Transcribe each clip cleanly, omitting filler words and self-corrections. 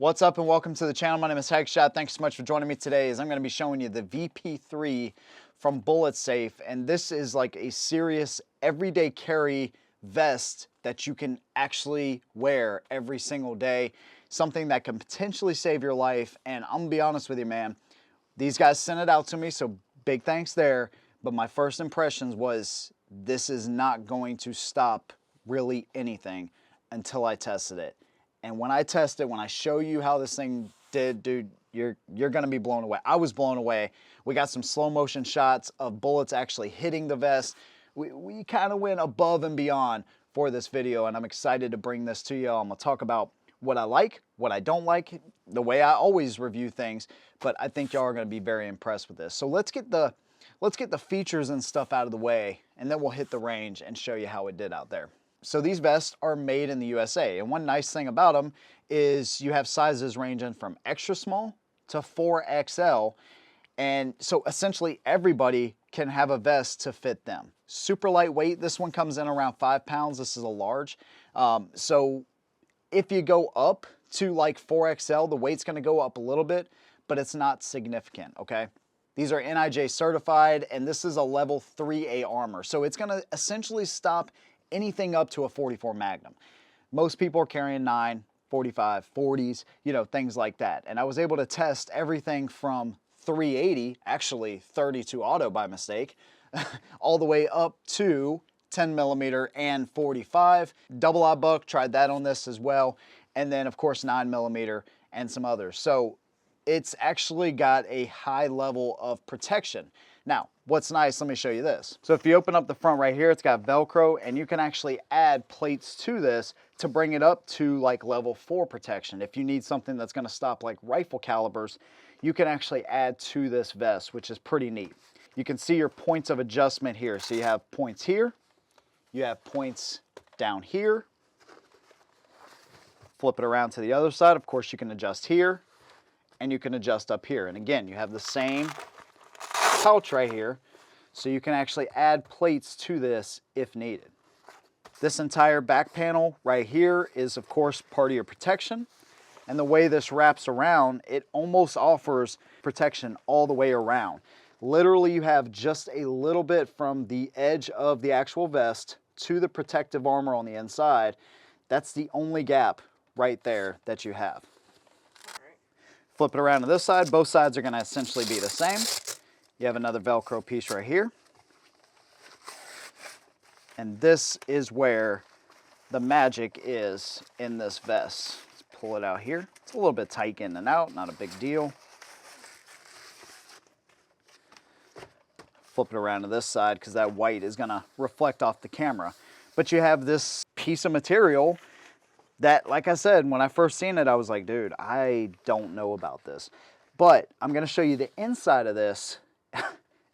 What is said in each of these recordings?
What's up and welcome to the channel. My name is Hegshot. Thanks so much for joining me today as I'm going to be showing you the VP3 from Bullet Safe. And this is like a serious everyday carry vest that you can actually wear every single day. Something that can potentially save your life. And I'm going to be honest with you, man. These guys sent it out to me, so big thanks there. But my first impressions was this is not going to stop really anything until I tested it. And when I test it, when I show you how this thing did, dude, you're gonna be blown away. I was blown away. We got some slow motion shots of bullets actually hitting the vest. We kind of went above and beyond for this video, and I'm excited to bring this to you. I'm gonna talk about what I like, what I don't like, the way I always review things, but I think y'all are gonna be very impressed with this. So let's get the features and stuff out of the way, and then we'll hit the range and show you how it did out there. So these vests are made in the USA, and one nice thing about them is you have sizes ranging from extra small to 4XL, and so essentially everybody can have a vest to fit them. Super lightweight. This one comes in around 5 pounds. This is a large. So if you go up to like 4XL, the weight's going to go up a little bit, but it's not significant, okay? These are NIJ certified, and this is a level 3A armor, so it's going to essentially stop anything up to a 44 Magnum. Most people are carrying 9, 45, 40s, you know, things like that. And I was able to test everything from 380, actually 32 auto by mistake, all the way up to 10 millimeter and 45. Double aught buck, tried that on this as well. And then of course 9 millimeter and some others. So it's actually got a high level of protection. Now, what's nice, let me show you this. So if you open up the front right here, it's got Velcro, and you can actually add plates to this to bring it up to like level 4 protection. If you need something that's gonna stop like rifle calibers, you can actually add to this vest, which is pretty neat. You can see your points of adjustment here. So you have points here, you have points down here. Flip it around to the other side. Of course, you can adjust here, and you can adjust up here. And again, you have the same pouch right here, so you can actually add plates to this if needed. This entire back panel right here is of course part of your protection, and the way this wraps around, it almost offers protection all the way around. Literally, you have just a little bit from the edge of the actual vest to the protective armor on the inside. That's the only gap right there that you have. Flip it around to this side. Both sides are going to essentially be the same. You have another Velcro piece right here. And this is where the magic is in this vest. Let's pull it out here. It's a little bit tight in and out, not a big deal. Flip it around to this side because that white is going to reflect off the camera. But you have this piece of material that, like I said, when I first seen it, I was like, dude, I don't know about this. But I'm going to show you the inside of this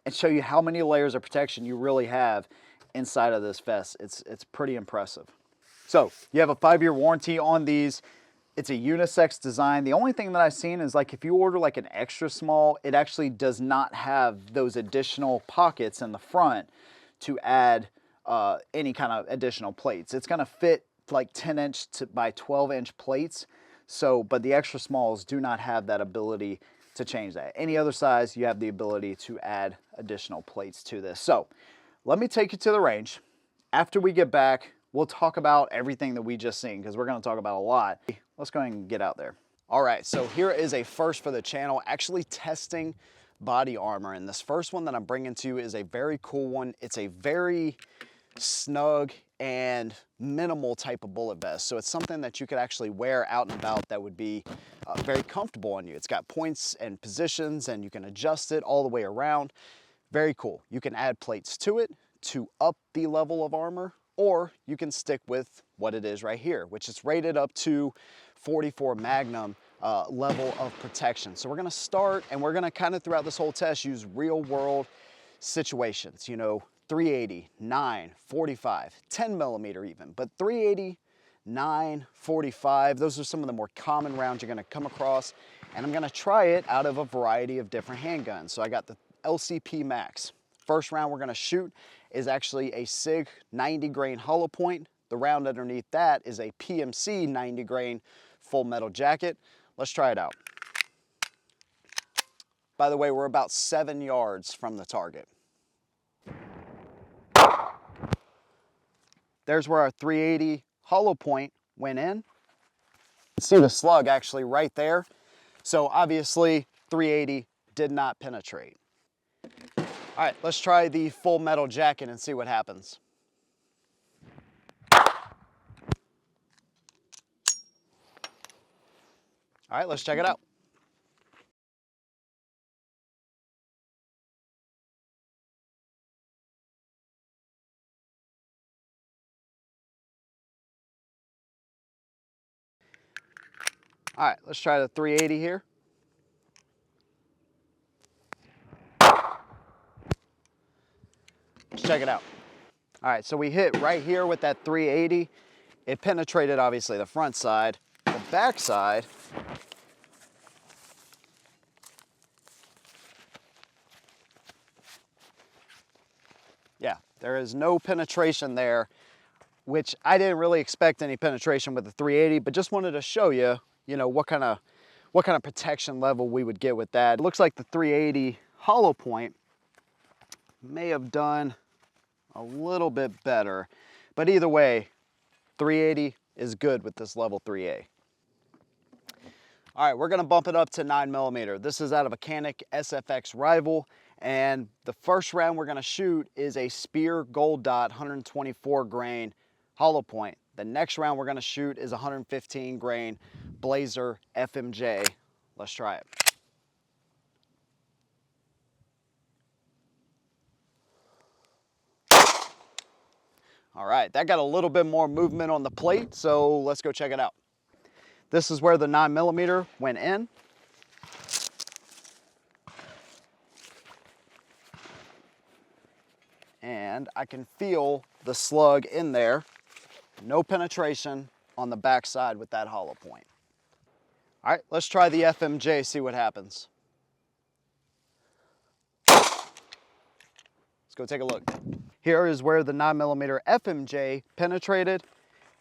and show you how many layers of protection you really have inside of this vest. It's pretty impressive. So you have a 5-year warranty on these. It's a unisex design. The only thing that I've seen is like if you order like an extra small, it actually does not have those additional pockets in the front to add any kind of additional plates. It's going to fit like 10-inch by 12-inch plates. So, but the extra smalls do not have that ability to change that. Any other size, you have the ability to add additional plates to this. So let me take you to the range. After we get back, we'll talk about everything that we just seen because we're going to talk about a lot. Let's go ahead and get out there. All right, so here is a first for the channel, actually testing body armor. And this first one that I'm bringing to you is a very cool one. It's a very snug and minimal type of bullet vest. So it's something that you could actually wear out and about that would be very comfortable on you. It's got points and positions, and you can adjust it all the way around. Very cool. You can add plates to it to up the level of armor, or you can stick with what it is right here, which is rated up to 44 Magnum level of protection. So we're gonna start, and we're gonna kind of throughout this whole test use real world situations, you know, 380, 9, 45, 10 millimeter even, but 380, 9, 45, those are some of the more common rounds you're gonna come across, and I'm gonna try it out of a variety of different handguns. So I got the LCP Max. First round we're gonna shoot is actually a SIG 90 grain hollow point. The round underneath that is a PMC 90 grain full metal jacket. let's try it out. By the way, we're about 7 yards from the target. There's where our 380 hollow point went in. See the slug actually right there. So obviously 380 did not penetrate. All right, let's try the full metal jacket and see what happens. All right, let's check it out. All right, let's try the 380 here. Let's check it out. All right, so we hit right here with that 380. It penetrated obviously the front side. The back side, yeah, there is no penetration there, which I didn't really expect any penetration with the 380, but just wanted to show you, what kind of protection level we would get with that. It looks like the 380 hollow point may have done a little bit better, but either way, 380 is good with this level 3A. All right, we're gonna bump it up to 9mm. This is out of a Canik SFX Rival, and the first round we're gonna shoot is a Spear Gold Dot 124 grain hollow point. The next round we're gonna shoot is 115 grain Blazer FMJ. Let's try it. All right, that got a little bit more movement on the plate, so let's go check it out. This is where the 9mm went in. And I can feel the slug in there. No penetration on the back side with that hollow point. All right, let's try the FMJ, see what happens. Let's go take a look. Here is where the 9mm FMJ penetrated.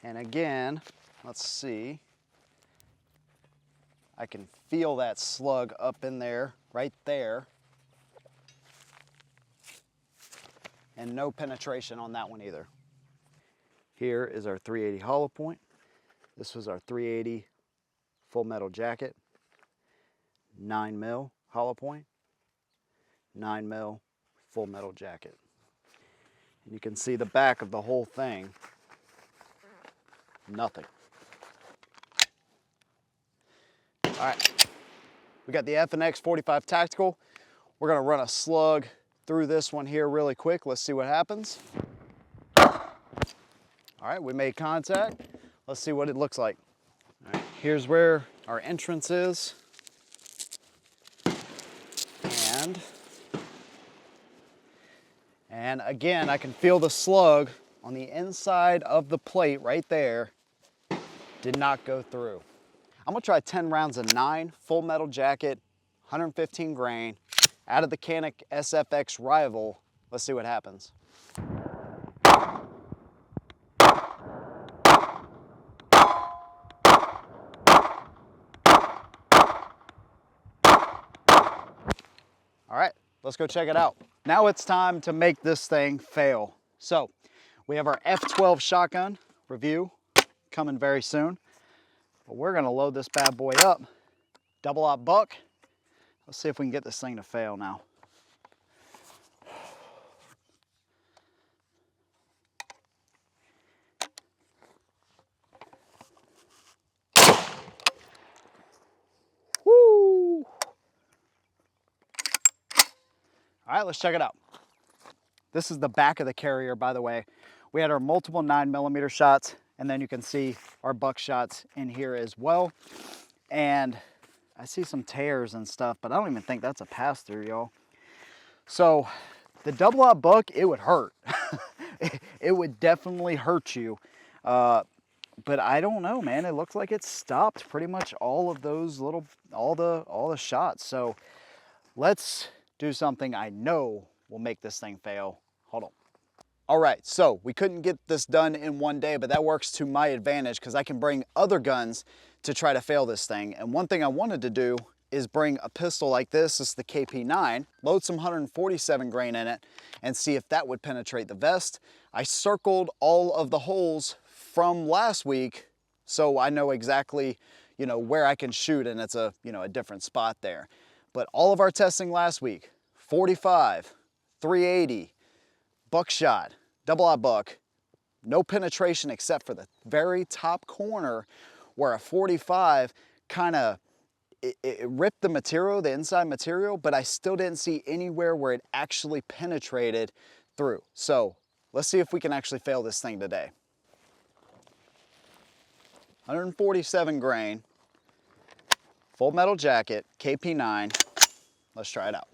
And again, let's see. I can feel that slug up in there, right there. And no penetration on that one either. Here is our 380 hollow point. This was our 380 full metal jacket. 9mm hollow point. 9mm full metal jacket. And you can see the back of the whole thing. Nothing. All right, we got the FNX 45 Tactical. We're gonna run a slug through this one here really quick. Let's see what happens. All right, we made contact. Let's see what it looks like. All right, here's where our entrance is. And again, I can feel the slug on the inside of the plate right there. Did not go through. I'm gonna try 10 rounds of 9 full metal jacket, 115 grain, out of the Canik SFX Rival. Let's see what happens. All right, let's go check it out. Now it's time to make this thing fail. So we have our F12 shotgun review coming very soon. But we're gonna load this bad boy up. Double-aught buck. Let's see if we can get this thing to fail now. Woo! All right, let's check it out. This is the back of the carrier, by the way. We had our multiple 9mm shots, and then you can see our buck shots in here as well. And I see some tears and stuff, but I don't even think that's a pass-through, y'all. So the double-aught buck, it would hurt. It would definitely hurt you. But I don't know, man. It looks like it stopped pretty much all of those all the shots. So let's do something I know will make this thing fail. Hold on. All right, so we couldn't get this done in one day, but that works to my advantage because I can bring other guns to try to fail this thing. And one thing I wanted to do is bring a pistol like this is the KP9, load some 147 grain in it, and see if that would penetrate the vest. I circled all of the holes from last week, so I know exactly, you know, where I can shoot, and it's a, you know, a different spot there. But all of our testing last week, 45, 380, buckshot, double-aught buck, no penetration except for the very top corner where a 45 kind of, it ripped the material, the inside material, but I still didn't see anywhere where it actually penetrated through. So let's see if we can actually fail this thing today. 147 grain, full metal jacket, KP9. Let's try it out.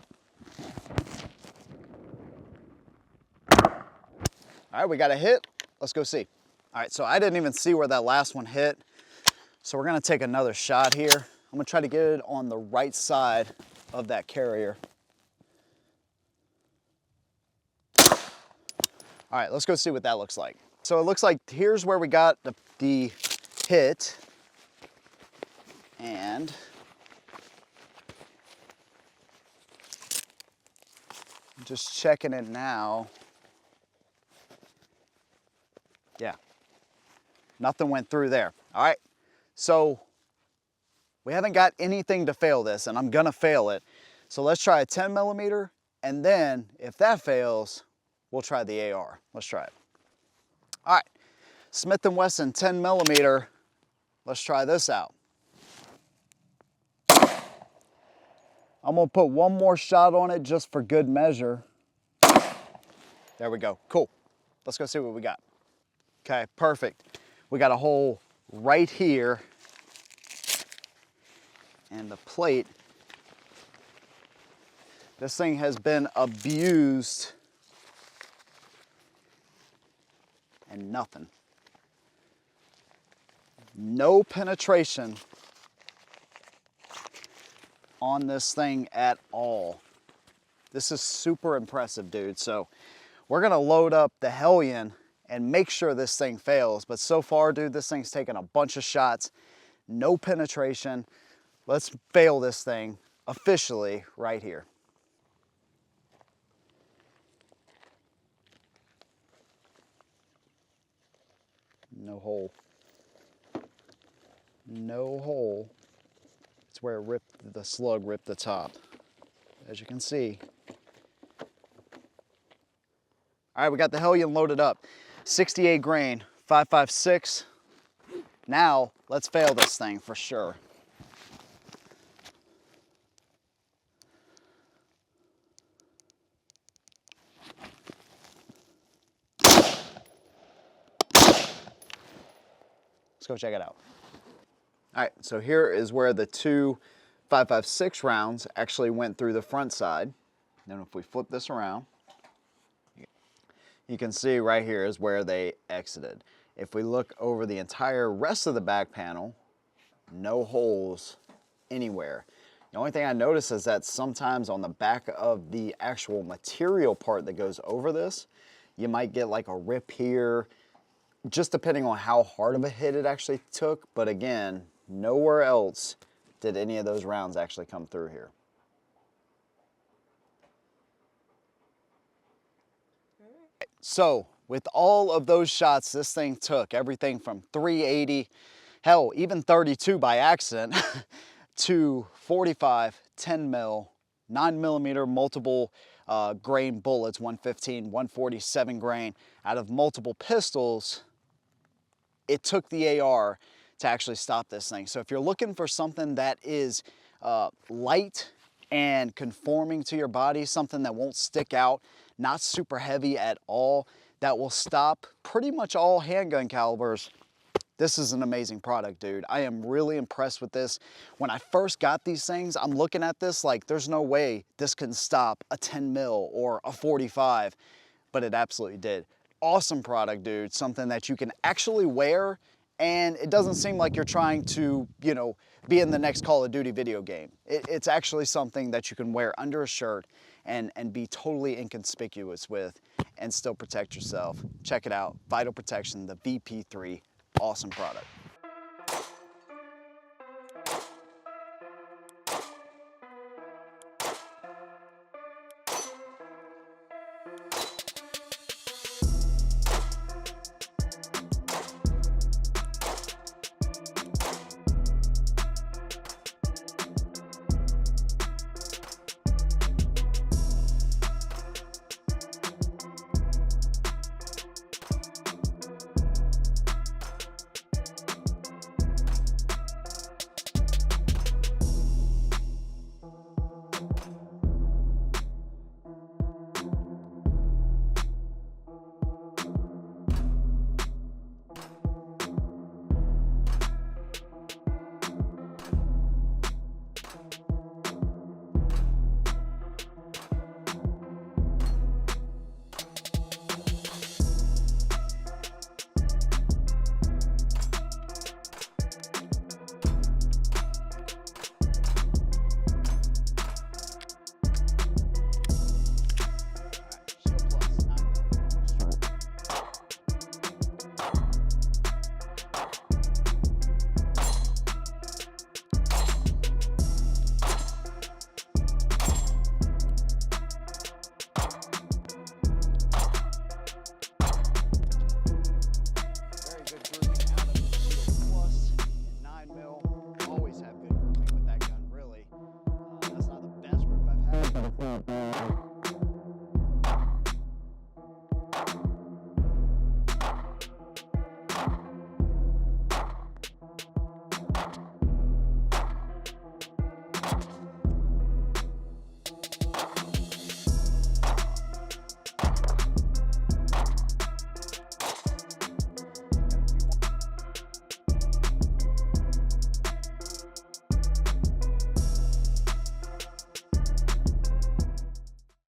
All right, we got a hit. Let's go see. All right, so I didn't even see where that last one hit. So we're gonna take another shot here. I'm gonna try to get it on the right side of that carrier. All right, let's go see what that looks like. So it looks like here's where we got the hit. And I'm just checking it now. Yeah, nothing went through there. All right, so we haven't got anything to fail this, and I'm gonna fail it. So let's try a 10 millimeter, and then if that fails, we'll try the AR. Let's try it. All right, Smith & Wesson 10 millimeter. Let's try this out. I'm gonna put one more shot on it just for good measure. There we go, cool. Let's go see what we got. Okay, perfect. We got a hole right here, and the plate. This thing has been abused, and nothing. No penetration on this thing at all. This is super impressive, dude. So we're gonna load up the Hellion and make sure this thing fails. But so far, dude, this thing's taken a bunch of shots, no penetration. Let's fail this thing officially right here. No hole. No hole. It's where it ripped, the slug ripped the top, as you can see. All right, we got the Hellion loaded up. 68 grain, 5.56. Now, let's fail this thing for sure. Let's go check it out. All right, so here is where the two 5.56 rounds actually went through the front side. Then if we flip this around, you can see right here is where they exited. If we look over the entire rest of the back panel, no holes anywhere. The only thing I notice is that sometimes on the back of the actual material part that goes over this, you might get like a rip here, just depending on how hard of a hit it actually took. But again, nowhere else did any of those rounds actually come through here. So with all of those shots this thing took, everything from 380, hell, even 32 by accident, to 45, 10 mil, 9 millimeter multiple grain bullets, 115, 147 grain, out of multiple pistols, it took the AR to actually stop this thing. So if you're looking for something that is light and conforming to your body, something that won't stick out, not super heavy at all, that will stop pretty much all handgun calibers, this is an amazing product, dude. I am really impressed with this. When I first got these things, I'm looking at this like there's no way this can stop a 10 mil or a 45, but it absolutely did. Awesome product, dude. Something that you can actually wear, and it doesn't seem like you're trying to, you know, be in the next Call of Duty video game. It's actually something that you can wear under a shirt and be totally inconspicuous with and still protect yourself. Check it out, Vital Protection, the VP3, awesome product.